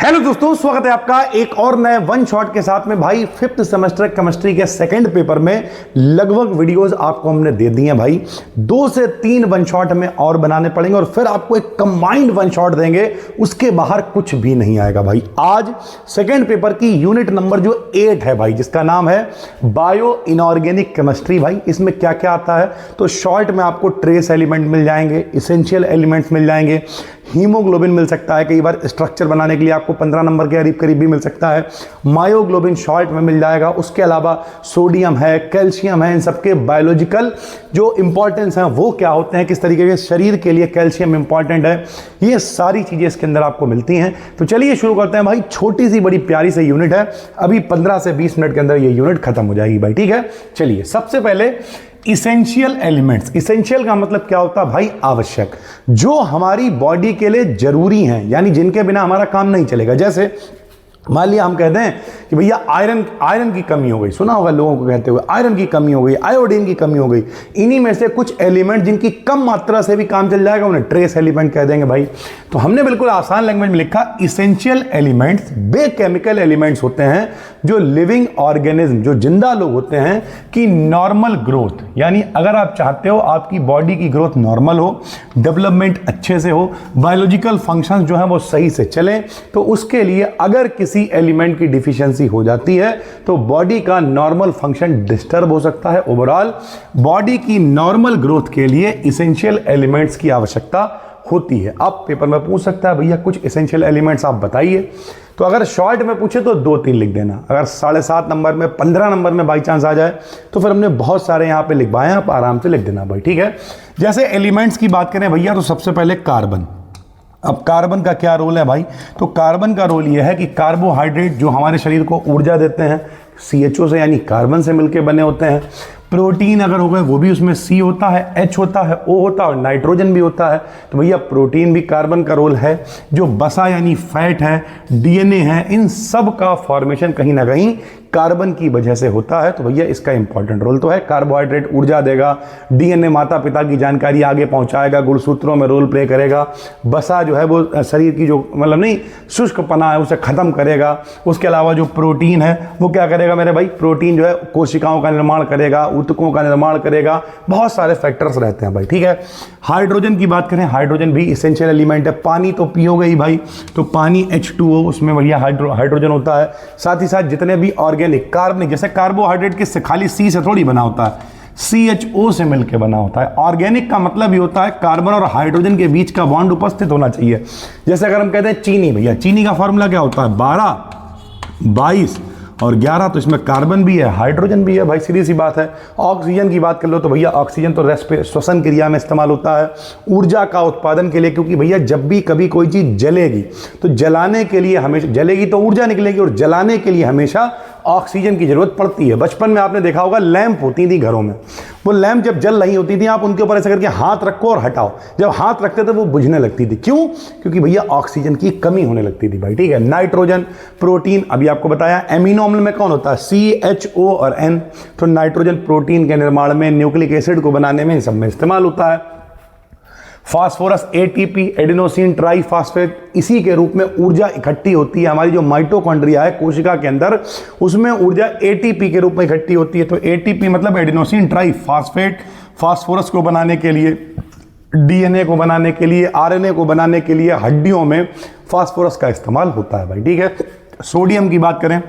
Hello दोस्तों, स्वागत है आपका एक और नए वन शॉट के साथ में। भाई 5th सेमेस्टर केमिस्ट्री के सेकंड पेपर में लगभग वीडियोस आपको हमने दे दी हैं भाई। 2 से 3 वन शॉट हमें और बनाने पड़ेंगे और फिर आपको एक कंबाइंड वन शॉट देंगे, उसके बाहर कुछ भी नहीं आएगा भाई। आज सेकंड पेपर की यूनिट नंबर जो 8 है भाई, जिसका नाम है बायो इनऑर्गेनिक केमिस्ट्री। भाई इसमें क्या क्या आता है, तो शॉर्ट में आपको ट्रेस एलिमेंट मिल जाएंगे, इसेंशियल एलिमेंट्स मिल जाएंगे, हीमोग्लोबिन मिल सकता है, कई बार स्ट्रक्चर बनाने के लिए आपको 15 नंबर के करीब भी मिल सकता है, मायोग्लोबिन शॉर्ट में मिल जाएगा। उसके अलावा सोडियम है, कैल्शियम है, इन सबके बायोलॉजिकल जो इंपॉर्टेंस हैं वो क्या होते हैं, किस तरीके के शरीर के लिए कैल्शियम इंपॉर्टेंट है, ये सारी चीजें इसके अंदर आपको मिलती हैं। तो चलिए शुरू करते हैं भाई। छोटी सी बड़ी प्यारी सी यूनिट है, अभी 15 से 20 मिनट के अंदर ये यूनिट खत्म हो जाएगी भाई, ठीक है। चलिए सबसे पहले इसेंशियल एलिमेंट्स। इसेंशियल का मतलब क्या होता है भाई? आवश्यक, जो हमारी बॉडी के लिए जरूरी हैं, यानी जिनके बिना हमारा काम नहीं चलेगा। जैसे मान लिया हम कहते हैं कि भैया आयरन की कमी हो गई, सुना होगा लोगों को कहते हुए आयरन की कमी हो गई, आयोडीन की कमी हो गई। इन्हीं में से कुछ एलिमेंट जिनकी कम मात्रा से भी काम चल जाएगा, उन्हें ट्रेस एलिमेंट कह देंगे भाई। तो हमने बिल्कुल आसान लैंग्वेज में लिखा, इसेंशियल एलिमेंट्स वे केमिकल एलिमेंट्स होते हैं जो लिविंग ऑर्गेनिज्म, जो जिंदा लोग होते हैं, कि नॉर्मल ग्रोथ, यानी अगर आप चाहते हो आपकी बॉडी की ग्रोथ नॉर्मल हो, डेवलपमेंट अच्छे से हो, बायोलॉजिकल फंक्शंस जो हैं वो सही से चलें, तो उसके लिए अगर किसी एलिमेंट की डिफिशियंसी हो जाती है तो बॉडी का नॉर्मल फंक्शन डिस्टर्ब हो सकता है। ओवरऑल बॉडी की नॉर्मल ग्रोथ के लिए इसेंशियल एलिमेंट्स की आवश्यकता होती है। अब पेपर में पूछ सकता है भैया कुछ इसेंशियल एलिमेंट्स आप बताइए, तो अगर शॉर्ट में पूछे तो 2-3 लिख देना। अगर 7.5 नंबर में, 15 नंबर में बाई चांस आ जाए तो फिर हमने बहुत सारे यहां पे लिखवाए हैं, आप आराम से लिख देना भाई, ठीक है। जैसे एलिमेंट्स की बात करें भैया, तो सबसे पहले कार्बन। अब कार्बन का क्या रोल है भाई? तो कार्बन का रोल यह है कि कार्बोहाइड्रेट जो हमारे शरीर को ऊर्जा देते हैं, CHO से यानी कार्बन से मिलकर बने होते हैं। प्रोटीन अगर हो गए वो भी उसमें C होता है, H होता है, O होता है और नाइट्रोजन भी होता है। तो भैया प्रोटीन भी कार्बन का रोल है। जो बसा यानी फैट है, DNA है, इन सब का फॉर्मेशन कहीं ना कहीं कार्बन की वजह से होता है। तो भैया इसका इंपॉर्टेंट रोल तो है। कार्बोहाइड्रेट ऊर्जा देगा, DNA माता पिता की जानकारी आगे पहुंचाएगा, गुणसूत्रों में रोल प्ले करेगा। बसा जो है वो शरीर की जो मतलब नहीं शुष्कपना है उसे खत्म करेगा। उसके अलावा जो प्रोटीन है वो क्या करेगा मेरे भाई? प्रोटीन जो है कोशिकाओं का निर्माण करेगा, ऊतकों का निर्माण करेगा, बहुत सारे फैक्टर्स रहते हैं भाई, ठीक है। हाइड्रोजन की बात करें, हाइड्रोजन भी इसेंशियल एलिमेंट है। पानी तो पियोगे ही भाई, तो पानी H2O, उसमें भैया हाइड्रोजन होता है। साथ ही साथ जितने भी ऑर्गेनिक कार्बनिक, जैसे कार्बोहाइड्रेट किससे, खाली C से थोड़ी बना होता है, CHO से मिलकर बना होता है। ऑर्गेनिक का मतलब ही होता है कार्बन और हाइड्रोजन के बीच का बॉन्ड उपस्थित होना चाहिए। जैसे अगर हम कहते हैं चीनी, भैया चीनी का फॉर्मूला क्या होता है? 12, 22 और 11, तो इसमें कार्बन भी है, हाइड्रोजन भी है भाई, सीधी सी बात है। ऑक्सीजन की बात कर लो तो भैया ऑक्सीजन तो श्वसन क्रिया में इस्तेमाल होता है, ऊर्जा का उत्पादन के लिए, क्योंकि भैया जब भी कभी कोई चीज जलेगी तो जलाने के लिए हमेशा, जलेगी तो ऊर्जा निकलेगी और जलाने के लिए हमेशा ऑक्सीजन की जरूरत पड़ती है। बचपन में आपने देखा होगा लैंप होती थी घरों में, वो लैंप जब जल रही होती थी आप उनके ऊपर ऐसा करके हाथ रखो और हटाओ, जब हाथ रखते थे वो बुझने लगती थी। क्यों? क्योंकि भैया ऑक्सीजन की कमी होने लगती थी भाई, ठीक है। नाइट्रोजन, प्रोटीन अभी आपको बताया। एमिनो अम्ल में कौन होता है? CHO और N। तो नाइट्रोजन प्रोटीन के निर्माण में, न्यूक्लिक एसिड को बनाने में, इन सब में इस्तेमाल होता है। फास्फोरस ATP, एडेनोसिन ट्राइफॉस्फेट, इसी के रूप में ऊर्जा इकट्ठी होती है। हमारी जो माइटोकॉन्ड्रिया है कोशिका के अंदर, उसमें ऊर्जा ATP के रूप में इकट्ठी होती है। तो ATP मतलब एडेनोसिन ट्राइफॉस्फेट, फास्फोरस को बनाने के लिए, DNA को बनाने के लिए, RNA को बनाने के लिए हड्डियों में फास्फोरस का इस्तेमाल होता है भाई, ठीक है। सोडियम की बात करें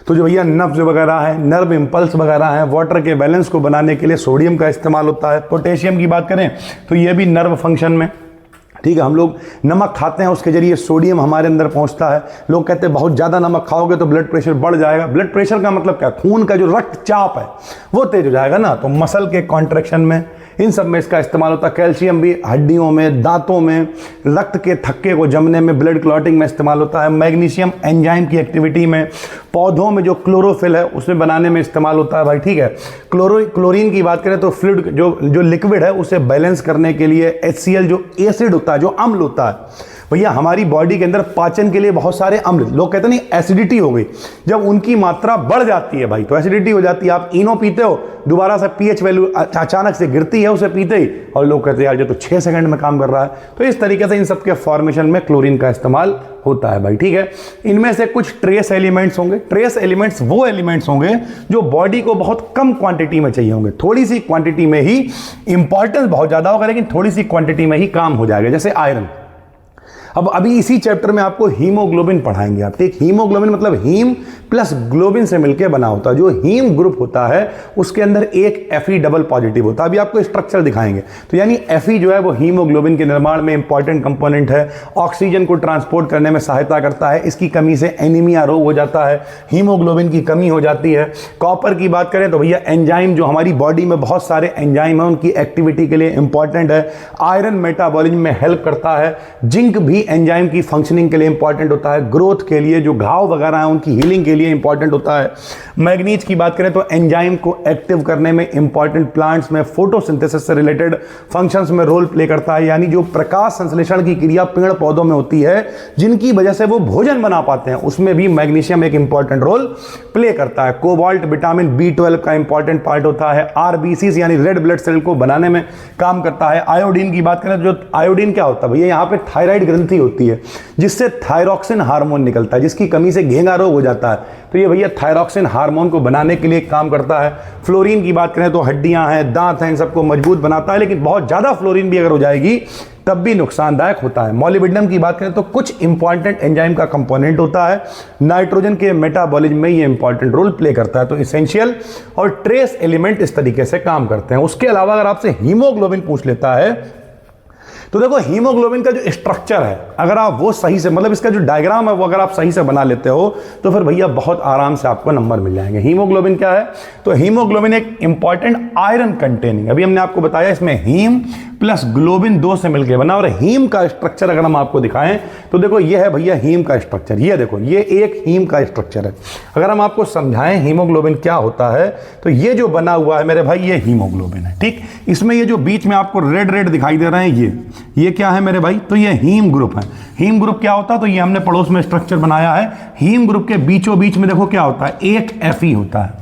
तो जो भैया नब्ज वगैरह है, नर्व इंपल्स वगैरह है, वाटर के बैलेंस को बनाने के लिए सोडियम का इस्तेमाल होता है। पोटेशियम की बात करें तो ये भी नर्व फंक्शन में, ठीक है। हम लोग नमक खाते हैं, उसके जरिए सोडियम हमारे अंदर पहुंचता है। लोग कहते हैं बहुत ज़्यादा नमक खाओगे तो ब्लड प्रेशर बढ़ जाएगा। ब्लड प्रेशर का मतलब क्या? खून का जो रक्तचाप है वो तेज हो जाएगा ना, तो मसल के कॉन्ट्रैक्शन में, इन सब में इसका इस्तेमाल होता है। कैल्शियम भी हड्डियों में, दांतों में, रक्त के थक्के को जमने में, ब्लड क्लॉटिंग में इस्तेमाल होता है। मैग्नीशियम एंजाइम की एक्टिविटी में, पौधों में जो क्लोरोफिल है उसमें बनाने में इस्तेमाल होता है भाई, ठीक है। क्लोरीन की बात करें तो फ्लूइड जो लिक्विड है उसे बैलेंस करने के लिए, HCl जो एसिड होता है, जो अम्ल होता है भैया हमारी बॉडी के अंदर पाचन के लिए बहुत सारे अम्ल, लोग कहते नहीं एसिडिटी हो गई, जब उनकी मात्रा बढ़ जाती है भाई तो एसिडिटी हो जाती है। आप इनो पीते हो, दोबारा से पीएच वैल्यू अचानक से गिरती है उसे पीते ही, और लोग कहते हैं यार ये तो 6 सेकंड में काम कर रहा है। तो इस तरीके से इन सब के फॉर्मेशन में क्लोरीन का इस्तेमाल होता है भाई, ठीक है। इनमें से कुछ ट्रेस एलिमेंट्स होंगे। ट्रेस एलिमेंट्स वो एलिमेंट्स होंगे जो बॉडी को बहुत कम क्वांटिटी में चाहिए होंगे, थोड़ी सी क्वांटिटी में ही, इंपॉर्टेंस बहुत ज्यादा होगा लेकिन थोड़ी सी क्वांटिटी में ही काम हो जाएगा, जैसे आयरन। अब अभी इसी चैप्टर में आपको हीमोग्लोबिन पढ़ाएंगे आप, ठीक। हीमोग्लोबिन मतलब हीम प्लस ग्लोबिन से मिलकर बना होता है। जो हीम ग्रुप होता है उसके अंदर एक Fe डबल पॉजिटिव होता है। अभी आपको स्ट्रक्चर दिखाएंगे। तो यानी Fe जो है वो हीमोग्लोबिन के निर्माण में इंपॉर्टेंट कंपोनेंट है, ऑक्सीजन को ट्रांसपोर्ट करने में सहायता करता है। इसकी कमी से एनीमिया रोग हो जाता है, हीमोग्लोबिन की कमी हो जाती है। कॉपर की बात करें तो भैया एंजाइम, जो हमारी बॉडी में बहुत सारे एंजाइम है उनकी एक्टिविटी के लिए इंपॉर्टेंट है। आयरन मेटाबॉलिज्म में हेल्प करता है। जिंक भी एंजाइम की फंक्शनिंग के लिए इंपॉर्टेंट होता है, ग्रोथ के लिए, जो घाव वगैरह है उनकी हीलिंग के लिए इंपॉर्टेंट होता है। मैग्नीज की बात करें तो एंजाइम को एक्टिव करने में इंपॉर्टेंट, प्लांट्स में फोटोसिंथेसिस से रिलेटेड फंक्शंस में रोल प्ले करता है। यानी जो प्रकाश संश्लेषण की क्रिया पेड़ पौधों में होती है जिनकी वजह से वो भोजन बना पाते हैं, उसमें भी मैग्नीशियम एक इंपॉर्टेंट रोल प्ले करता है। कोबाल्ट विटामिन B12 का इंपॉर्टेंट पार्ट होता है। आरबीसी यानी रेड ब्लड सेल को बनाने में काम करता है। आयोडीन की बात करें तो जो आयोडीन क्या होता है भैया, यहाँ पे थायराइड ग्रंथि होती है जिससे थायरॉक्सिन हार्मोन निकलता है, जिसकी कमी से घेंगा रोग हो जाता है। तो ये भैया थायरॉक्सिन हार्मोन को बनाने के लिए काम करता है। फ्लोरीन की बात करें तो हड्डियां हैं, दांत हैं, इन सबको मजबूत बनाता है, लेकिन बहुत ज्यादा फ्लोरीन भी अगर हो जाएगी तब भी नुकसानदायक होता है। मॉलिब्डेनम की बात करें तो कुछ इंपॉर्टेंट एंजाइम का कंपोनेंट होता है। नाइट्रोजन के मेटाबॉलिज्म में ये इंपॉर्टेंट रोल प्ले करता है। तो इसेंशियल और ट्रेस एलिमेंट इस तरीके से काम करते हैं। उसके अलावा अगर आपसे हीमोग्लोबिन पूछ लेता है तो देखो हीमोग्लोबिन का जो स्ट्रक्चर है अगर आप वो सही से, मतलब इसका जो डायग्राम है वो अगर आप सही से बना लेते हो तो फिर भैया बहुत आराम से आपको नंबर मिल जाएंगे। हीमोग्लोबिन क्या है, तो हीमोग्लोबिन एक इंपॉर्टेंट आयरन कंटेनिंग, अभी हमने आपको बताया इसमें हीम प्लस ग्लोबिन 2 से मिलकर बना। और हीम का स्ट्रक्चर अगर हम आपको दिखाएं तो देखो ये है भैया हीम का स्ट्रक्चर, ये देखो ये एक हीम का स्ट्रक्चर है। अगर हम आपको समझाएं हीमोग्लोबिन क्या होता है तो ये जो बना हुआ है मेरे भाई ये हीमोग्लोबिन है, ठीक। इसमें ये जो बीच में आपको रेड रेड दिखाई दे रहे हैं ये क्या है मेरे भाई, तो ये हीम ग्रुप है। हीम ग्रुप क्या होता है, तो ये हमने पड़ोस में स्ट्रक्चर बनाया है। हीम ग्रुप के बीचों बीच में देखो क्या होता है, एक Fe होता है,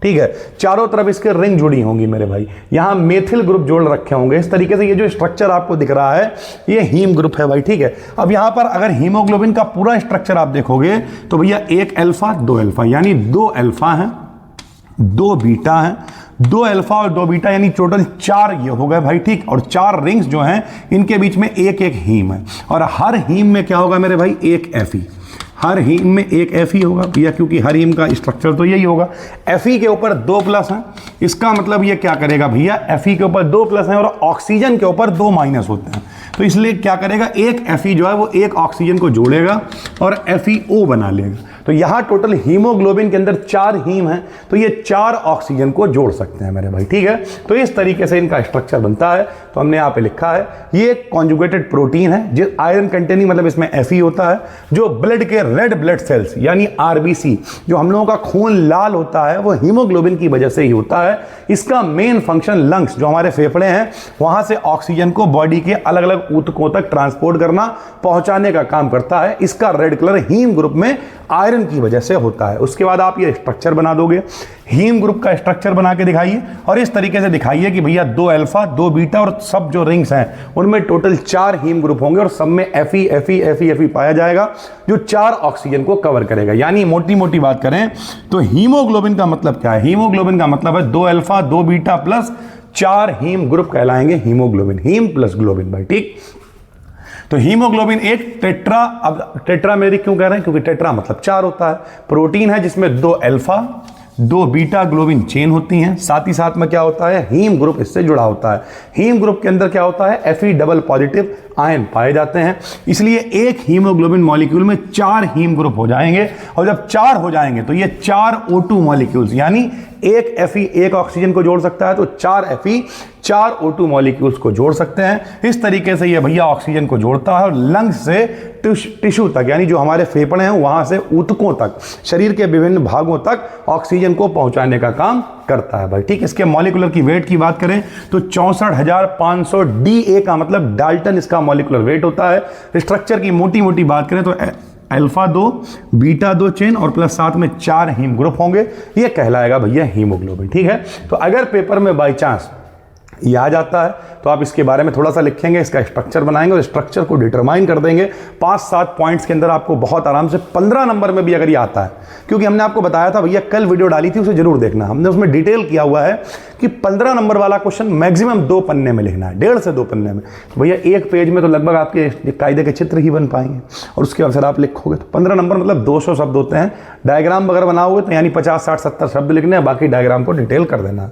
ठीक है। चारों तरफ इसके रिंग जुड़ी होंगी मेरे भाई, यहां मेथिल ग्रुप जोड़ रखे होंगे। इस तरीके से ये जो स्ट्रक्चर आपको दिख रहा है ये हीम ग्रुप है भाई, ठीक है। अब यहां पर अगर हीमोग्लोबिन का पूरा स्ट्रक्चर आप देखोगे तो भैया एक अल्फा 2 अल्फा, यानी 2 अल्फा है 2 बीटा है, 2 अल्फा और 2 बीटा, यानी टोटल 4 ये हो गए भाई, ठीक। और 4 रिंग्स जो हैं इनके बीच में एक एक हीम है। और हर हीम में क्या होगा मेरे भाई, एक Fe। हर हीम में एक Fe होगा भैया, क्योंकि हर हीम का स्ट्रक्चर तो यही होगा। Fe के ऊपर 2 प्लस है, इसका मतलब ये क्या करेगा भैया, Fe के ऊपर 2 प्लस है और ऑक्सीजन के ऊपर 2 माइनस होते हैं। तो इसलिए क्या करेगा, एक Fe जो है वो एक ऑक्सीजन को जोड़ेगा और FeO बना लेगा। तो यहां टोटल हीमोग्लोबिन के अंदर 4 हीम हैं, तो ये 4 ऑक्सीजन को जोड़ सकते हैं मेरे भाई, ठीक है। तो इस तरीके से इनका स्ट्रक्चर बनता है। तो हमने यहां पे लिखा है ये एक कॉन्जुगेटेड प्रोटीन है, जो आयरन कंटेनिंग, मतलब इसमें Fe होता है, जो ब्लड के रेड ब्लड सेल्स यानी आरबीसी, जो हम लोगों का खून लाल होता है वो हीमोग्लोबिन की वजह से ही होता है। इसका मेन फंक्शन लंग्स, जो हमारे फेफड़े हैं, वहां से ऑक्सीजन को बॉडी के अलग अलग ऊतकों तक ट्रांसपोर्ट करना, पहुंचाने का काम करता है। इसका रेड कलर हीम ग्रुप में आयरन की वजह से होता है। उसके बाद आप ये स्ट्रक्चर बना दोगे, हीम ग्रुप का स्ट्रक्चर बना के दिखाइए और इस तरीके से दिखाइए कि भैया 2 अल्फा 2 बीटा और सब जो रिंग्स हैं उनमें टोटल 4 हीम ग्रुप होंगे और सब में Fe पाया जाएगा, जो 4 ऑक्सीजन को कवर करेगा। यानी मोटी मोटी बात करें तो हीमोग्लोबिन का मतलब क्या है, हीमोग्लोबिन का मतलब है 2 alpha 2 beta plus 4 haem group कहलाएंगे हीमोग्लोबिन, हीम प्लस ग्लोबिन भाई, ठीक। तो हीमोग्लोबिन एक टेट्रा, अब टेट्रामेरिक क्यों कह रहे हैं, क्योंकि टेट्रा मतलब 4 होता है। प्रोटीन है जिसमें 2 अल्फा 2 बीटा ग्लोबिन चेन होती हैं, साथ ही साथ में क्या होता है, हीम ग्रुप इससे जुड़ा होता है। हीम ग्रुप के अंदर क्या होता है, Fe डबल पॉजिटिव आयन पाए जाते हैं। इसलिए एक हीमोग्लोबिन मॉलिक्यूल में 4 हीम ग्रुप हो जाएंगे और जब 4 हो जाएंगे तो ये 4 O2 मॉलिक्यूल्स, यानी एक Fe एक ऑक्सीजन को जोड़ सकता है तो 4 Fe 4 O2 मॉलिक्यूल्स को जोड़ सकते हैं। इस तरीके से ये भैया ऑक्सीजन को जोड़ता है और लंग्स से टिश्यू तक, यानी जो हमारे फेफड़े हैं वहां से ऊतकों तक, शरीर के विभिन्न भागों तक ऑक्सीजन को पहुंचाने का काम करता है भाई। ठीक, इसके मॉलिक्यूलर की वेट की बात करें तो 64,500 DA का मतलब डाल्टन इसका मॉलिक्यूलर वेट होता है। स्ट्रक्चर की मोटी मोटी बात करें तो अल्फा 2 बीटा 2 चेन और प्लस साथ में 4 हीम ग्रुप होंगे, ये कहलाएगा भैया हीमोग्लोबिन। ठीक है, तो अगर पेपर में बाई चांस ये आ जाता है तो आप इसके बारे में थोड़ा सा लिखेंगे, इसका स्ट्रक्चर बनाएंगे और स्ट्रक्चर को डिटरमाइन कर देंगे 5-7 पॉइंट्स के अंदर। आपको बहुत आराम से 15 नंबर में भी अगर ये आता है, क्योंकि हमने आपको बताया था भैया, कल वीडियो डाली थी उसे जरूर देखना, हमने उसमें डिटेल किया हुआ है कि 15 नंबर वाला क्वेश्चन मैक्सिमम 2 पन्ने में लिखना है, 1.5 से 2 पन्ने में। तो भैया एक पेज में तो लगभग आपके कायदे के चित्र ही बन पाएंगे और उसके अवसर आप लिखोगे तो 15 नंबर मतलब 200 शब्द होते हैं। डायग्राम वगैरह बनाओगे तो यानी 50, 60, 70 शब्द लिखने हैं, बाकी डायग्राम को डिटेल कर देना।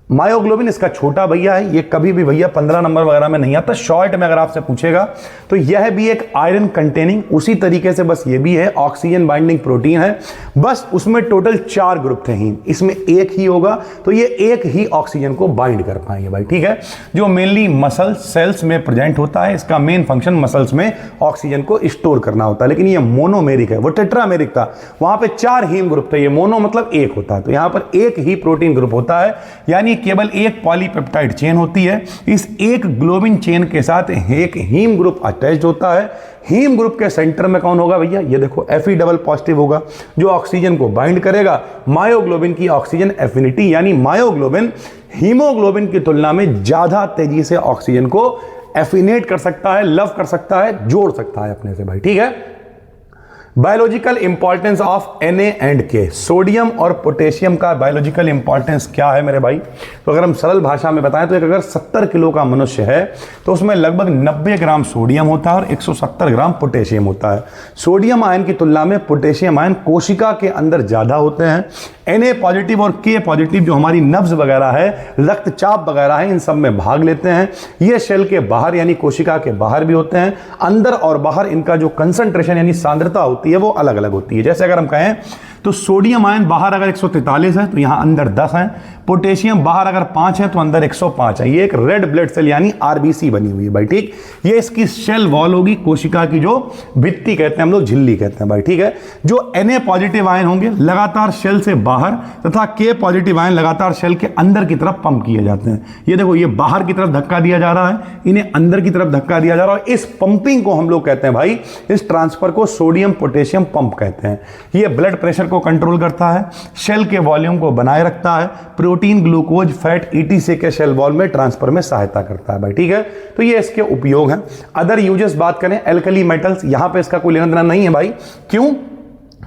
मायोग्लोबिन इसका छोटा भैया है, ये कभी भी भैया 15 नंबर वगैरह में नहीं आता। शॉर्ट में अगर आपसे पूछेगा तो यह भी एक आयरन कंटेनिंग उसी तरीके से, बस ये भी है ऑक्सीजन बाइंडिंग प्रोटीन है, बस उसमें टोटल 4 ग्रुप थे हीम, इसमें एक ही होगा तो ये एक ही ऑक्सीजन को बाइंड कर पाएंगे भाई। ठीक है, जो मेनली मसल सेल्स में प्रेजेंट होता है, इसका मेन फंक्शन मसल्स में ऑक्सीजन को स्टोर करना होता है। लेकिन ये मोनोमेरिक है, वो टेट्रामेरिक था, वहां पे 4 हीम ग्रुप थे, ये मोनो मतलब एक होता है, तो यहां पर एक ही प्रोटीन ग्रुप होता है, यानी केवल एक पॉलीपेप्टाइड चेन होती है। इस एक ग्लोबिन चेन के साथ एक हीम ग्रुप अटैच्ड होता है। हीम ग्रुप के सेंटर में कौन होगा भैया, ये देखो Fe डबल पॉजिटिव होगा जो ऑक्सीजन को बाइंड करेगा। मायोग्लोबिन की ऑक्सीजन एफिनिटी, यानी मायोग्लोबिन हीमोग्लोबिन की तुलना में ज्यादा तेजी से ऑक्सीजन को एफिनेट कर सकता है, लव कर सकता है, जोड़ सकता है अपने से भाई। ठीक है, biological importance of Na and K, sodium और पोटेशियम का बायोलॉजिकल इंपॉर्टेंस क्या है मेरे भाई। तो अगर हम सरल भाषा में बताएं तो एक अगर 70 किलो का मनुष्य है तो उसमें लगभग 90 ग्राम सोडियम होता है और 170 ग्राम पोटेशियम होता है। सोडियम आयन की तुलना में पोटेशियम आयन कोशिका के अंदर ज्यादा होते हैं। Na पॉजिटिव और K पॉजिटिव जो हमारी नब्ज वगैरह है, रक्तचाप वगैरह है, इन सब में भाग लेते हैं। ये सेल के बाहर यानी कोशिका के बाहर भी होते हैं। अंदर और बाहर इनका जो कंसंट्रेशन यानी सांद्रता होती है वो अलग अलग होती है। जैसे अगर हम कहें तो सोडियम आयन बाहर अगर 143 है तो यहां अंदर 10 है, पोटेशियम बाहर अगर 5 है तो अंदर 105 है। ये एक रेड ब्लड सेल यानी आरबीसी बनी हुई है भाई। ठीक, ये इसकी सेल वॉल होगी, कोशिका की जो भित्ति कहते हैं हम लोग, झिल्ली कहते हैं भाई। ठीक है, जो Na पॉजिटिव आयन होंगे लगातार सेल से बाहर तथा K पॉजिटिव आयन लगातार सेल के अंदर की तरफ पंप किए जाते हैं। ये देखो, ये बाहर की तरफ धक्का दिया जा रहा है, इन्हें अंदर की तरफ धक्का दिया जा रहा है। इस पंपिंग को हम लोग कहते हैं भाई, इस ट्रांसफर को सोडियम पोटेशियम पंप कहते हैं। ये ब्लड प्रेशर को कंट्रोल करता है, सेल के वॉल्यूम को बनाए रखता है, प्रोटीन ग्लूकोज फैट ETC के सेल वॉल में ट्रांसफर में सहायता करता है भाई। ठीक है, तो ये इसके उपयोग हैं। अदर यूजेस बात करें, एल्कली मेटल्स, यहां पे इसका कोई लेना देना नहीं है भाई। क्यों?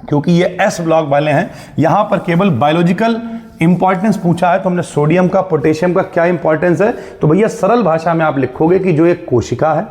क्योंकि ये S ब्लॉक वाले हैं। यहां पर केवल बायोलॉजिकल इंपॉर्टेंस पूछा है तो हमने सोडियम का पोटेशियम का क्या इंपॉर्टेंस है, तो भैया सरल भाषा में आप लिखोगे कि जो एक कोशिका है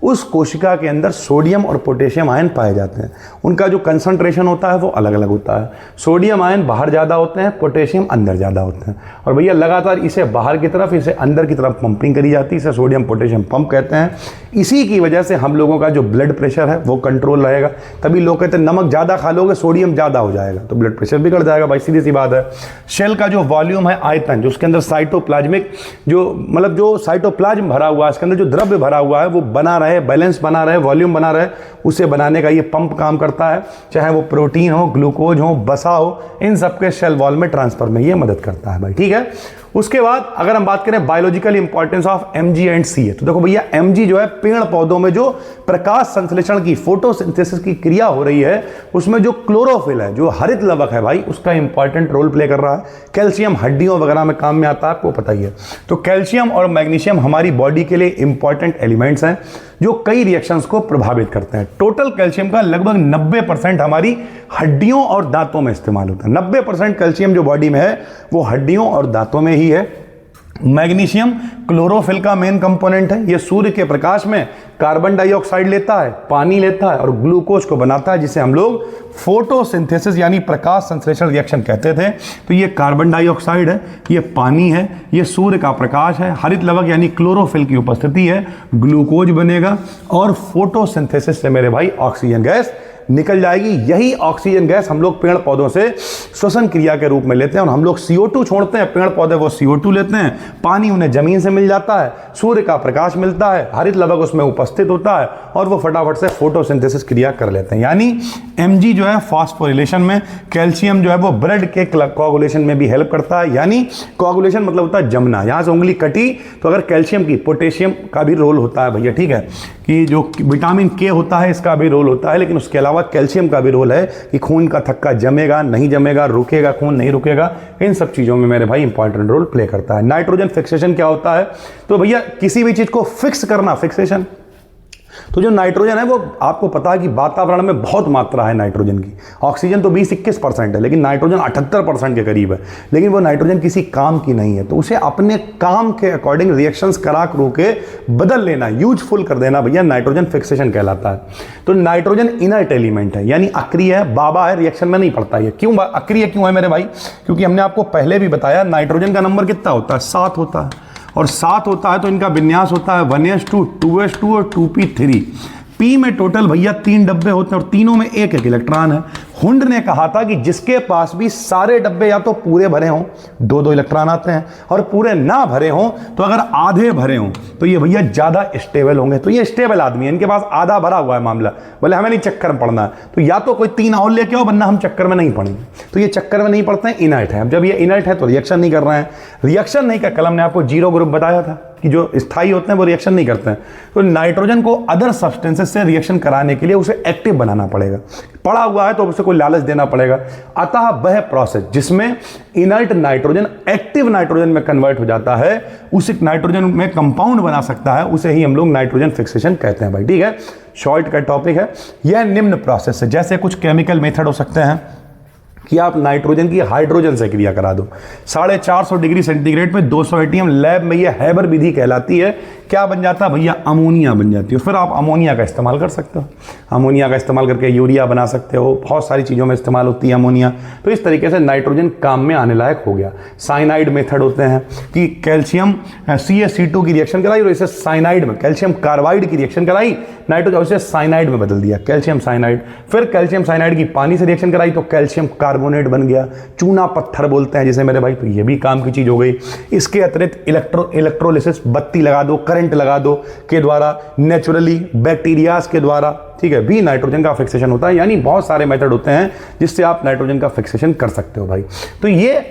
उस कोशिका के अंदर सोडियम और पोटेशियम आयन पाए जाते हैं। उनका जो कंसंट्रेशन होता है वो अलग अलग होता है। सोडियम आयन बाहर ज़्यादा होते हैं, पोटेशियम अंदर ज़्यादा होते हैं। और भैया लगातार इसे बाहर की तरफ, इसे अंदर की तरफ पंपिंग करी जाती है, इसे सोडियम पोटेशियम पंप कहते हैं। इसी की वजह से हम लोगों का जो ब्लड प्रेशर है वो कंट्रोल रहेगा। तभी लोग कहते हैं नमक ज़्यादा खा लोगे सोडियम ज़्यादा हो जाएगा तो ब्लड प्रेशर बिगड़ जाएगा भाई, सीधी सी बात है। सेल का जो वॉल्यूम है, आयतन, जो उसके अंदर साइटोप्लाज्मिक जो मतलब जो साइटोप्लाज्म भरा हुआ है, इसके अंदर जो द्रव्य भरा हुआ है वो बना रहे, बैलेंस बना रहे, वॉल्यूम बना रहे, उसे बनाने का ये पंप काम करता है। चाहे वो प्रोटीन हो, ग्लूकोज हो, वसा हो, इन सबके सेल वॉल में ट्रांसफर में ये मदद करता है भाई। ठीक है, उसके बाद अगर हम बात करें biological importance of Mg and Ca, तो देखो भैया Mg जो है पेड़ पौधों में जो प्रकाश संश्लेषण की फोटोसिंथेसिस की क्रिया हो रही है उसमें जो क्लोरोफिल है, जो हरित लवक है भाई, उसका इंपॉर्टेंट रोल प्ले कर रहा है। कैल्शियम हड्डियों वगैरह में काम में आता है, आपको पता ही है। तो कैल्शियम और मैग्नीशियम हमारी बॉडी के लिए इंपॉर्टेंट एलिमेंट्स हैं जो कई रिएक्शंस को प्रभावित करते हैं। टोटल कैल्शियम का लगभग 90% हमारी हड्डियों और दांतों में इस्तेमाल होता है। 90% कैल्शियम जो बॉडी में है वो हड्डियों और दांतों में ही है। मैग्नीशियम क्लोरोफिल का मेन कंपोनेंट है। ये सूर्य के प्रकाश में कार्बन डाइऑक्साइड लेता है, पानी लेता है और ग्लूकोज को बनाता है, जिसे हम लोग फोटोसिंथेसिस यानी प्रकाश संश्लेषण रिएक्शन कहते थे। तो ये कार्बन डाइऑक्साइड है, ये पानी है, ये सूर्य का प्रकाश है, हरित लवक यानी क्लोरोफिल की उपस्थिति है, ग्लूकोज बनेगा और फोटोसिंथेसिस से मेरे भाई ऑक्सीजन गैस निकल जाएगी। यही ऑक्सीजन गैस हम लोग पेड़ पौधों से श्वसन क्रिया के रूप में लेते हैं और हम लोग CO2 छोड़ते हैं, पेड़ पौधे वो CO2 लेते हैं, पानी उन्हें जमीन से मिल जाता है, सूर्य का प्रकाश मिलता है, हरित लवक उसमें उपस्थित होता है और वो फटाफट से फोटोसिंथेसिस क्रिया कर लेते हैं। यानी Mg जो है फास्फोरिलेशन में, कैल्शियम जो है वो ब्लड के कोआगुलेशन में भी हेल्प करता है। यानी कोआगुलेशन मतलब होता है जमना, यहां से उंगली कटी तो अगर कैल्शियम की, पोटेशियम का भी रोल होता है भैया, ठीक है, कि जो विटामिन के होता है इसका भी रोल होता है, लेकिन उसके अलावा कैल्शियम का भी रोल है कि खून का थक्का जमेगा नहीं जमेगा, रुकेगा खून नहीं रुकेगा, इन सब चीज़ों में मेरे भाई इंपॉर्टेंट रोल प्ले करता है। नाइट्रोजन फिक्सेशन क्या होता है? तो भैया किसी भी चीज़ को फिक्स करना, फिक्सेशन। तो जो नाइट्रोजन है वो आपको पता है कि वातावरण में बहुत मात्रा है नाइट्रोजन की। ऑक्सीजन तो 20-21% है, लेकिन नाइट्रोजन 78% के करीब है। लेकिन वो नाइट्रोजन किसी काम की नहीं है, तो उसे अपने काम के अकॉर्डिंग रिएक्शंस करा करू के बदल लेना, यूजफुल कर देना भैया, नाइट्रोजन फिक्सेशन कहलाता है। तो नाइट्रोजन इनर्ट एलिमेंट है, यानी अक्रिय है, बाबा है, रिएक्शन में नहीं पड़ता है। क्यों अक्रिय क्यों है मेरे भाई? क्योंकि हमने आपको पहले भी बताया नाइट्रोजन का नंबर कितना होता है? 7 होता है, और 7 होता है तो इनका विन्यास होता है 1s2, 2s2 और 2p3। पी में टोटल भैया 3 डब्बे होते हैं और तीनों में एक एक इलेक्ट्रॉन है। हुंड ने कहा था कि जिसके पास भी सारे डब्बे या तो पूरे भरे हों, 2-2 इलेक्ट्रॉन आते हैं, और पूरे ना भरे हों, तो अगर आधे भरे हों तो ये भैया ज़्यादा स्टेबल होंगे। तो ये स्टेबल आदमी है, इनके पास आधा भरा हुआ है मामला, बोले हमें नहीं चक्कर में पड़ना है, तो या तो कोई 3 और लेके आओ, वरना हम चक्कर में नहीं पड़ेंगे। तो ये चक्कर में नहीं पड़ते हैं, इनर्ट है। अब जब ये इनर्ट है तो रिएक्शन नहीं कर रहे हैं। रिएक्शन नहीं कर, कल हमने आपको 0 ग्रुप बताया था कि जो स्थायी होते हैं वो रिएक्शन नहीं करते हैं। तो नाइट्रोजन को अदर सब्सटेंसेस से रिएक्शन कराने के लिए उसे एक्टिव बनाना पड़ेगा। पड़ा हुआ है तो उसे कोई लालच देना पड़ेगा। अतः वह प्रोसेस जिसमें इनर्ट नाइट्रोजन एक्टिव नाइट्रोजन में कन्वर्ट हो जाता है, उस नाइट्रोजन में कंपाउंड बना सकता है, उसे ही हम लोग नाइट्रोजन फिक्सेशन कहते हैं भाई, ठीक है। शॉर्ट का टॉपिक है यह। निम्न प्रोसेस है, जैसे कुछ केमिकल मेथड हो सकते हैं कि आप नाइट्रोजन की हाइड्रोजन से क्रिया करा दो 450 डिग्री सेंटीग्रेड पे 200 ATM, लैब में यह हैबर विधि कहलाती है। क्या बन जाता है भैया? अमोनिया बन जाती है। फिर आप अमोनिया का इस्तेमाल कर सकते हो, अमोनिया का इस्तेमाल करके यूरिया बना सकते हो, बहुत सारी चीज़ों में इस्तेमाल होती है अमोनिया। तो इस तरीके से नाइट्रोजन काम में आने लायक हो गया। साइनाइड मेथड होते हैं कि कैल्शियम CaC2 की रिएक्शन कराई और इसे साइनाइड में, कैल्शियम कार्बाइड की रिएक्शन कराई, नाइट्रोजन उसे साइनाइड में बदल दिया, कैल्शियम साइनाइड। फिर कैल्शियम साइनाइड की पानी से रिएक्शन कराई तो कैल्शियम कार्बोनेट बन गया, चूना पत्थर बोलते हैं जिसे मेरे भाई। तो ये भी काम की चीज़ हो गई। इसके अतिरिक्त इलेक्ट्रोलिसिस, बत्ती लगा दो, करंट लगा दो के द्वारा, नेचुरली बैक्टीरियाज के द्वारा, ठीक है, भी नाइट्रोजन का फिक्सेशन होता है। यानी बहुत सारे मेथड होते हैं जिससे आप नाइट्रोजन का फिक्सेशन कर सकते हो भाई। तो ये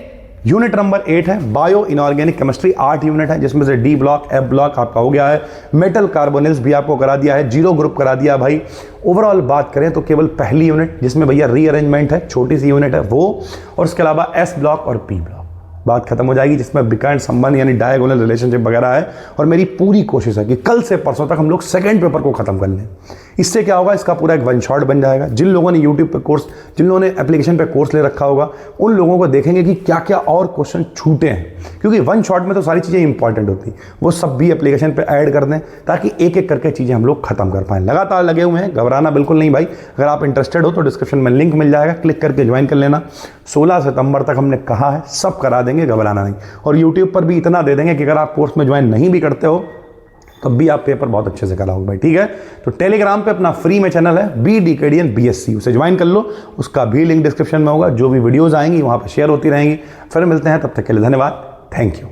यूनिट नंबर 8 है, बायो इनऑर्गेनिक केमिस्ट्री। 8 यूनिट है जिसमें से D ब्लॉक, F ब्लॉक आपका हो गया है, मेटल कार्बोनिल्स भी आपको करा दिया है, 0 ग्रुप करा दिया भाई। ओवरऑल बात करें तो केवल पहली यूनिट जिसमें भैया रीअरेंजमेंट है, छोटी सी यूनिट है वो, और उसके अलावा S ब्लॉक और P ब्लॉक, बात खत्म हो जाएगी, जिसमें विकर्ण संबंध यानी डायगोनल रिलेशनशिप वगैरह है। और मेरी पूरी कोशिश है कि कल से परसों तक हम लोग सेकंड पेपर को खत्म कर लें। इससे क्या होगा, इसका पूरा एक 1 शॉट बन जाएगा। जिन लोगों ने यूट्यूब पे कोर्स, जिन लोगों ने एप्लीकेशन पे कोर्स ले रखा होगा, उन लोगों को देखेंगे कि क्या क्या और क्वेश्चन छूटे हैं, क्योंकि 1 शॉट में तो सारी चीज़ें इंपॉर्टेंट होती, वो सब भी एप्लीकेशन पे ऐड कर दें ताकि एक एक करके चीज़ें हम लोग खत्म कर पाएँ। लगातार लगे हुए हैं, घबराना बिल्कुल नहीं भाई। अगर आप इंटरेस्टेड हो तो डिस्क्रिप्शन में लिंक मिल जाएगा, क्लिक करके ज्वाइन कर लेना। 16 सितंबर तक हमने कहा है, सब करा देंगे, घबराना नहीं। और यूट्यूब पर भी इतना दे देंगे कि अगर आप कोर्स में ज्वाइन नहीं भी करते हो तब भी आप पेपर बहुत अच्छे से कराओगे भाई, ठीक है। तो टेलीग्राम पे अपना फ्री में चैनल है BDKDN BSc, उसे ज्वाइन कर लो, उसका भी लिंक डिस्क्रिप्शन में होगा। जो भी वीडियोस आएंगी वहाँ पर शेयर होती रहेंगी। फिर मिलते हैं, तब तक के लिए धन्यवाद, थैंक यू।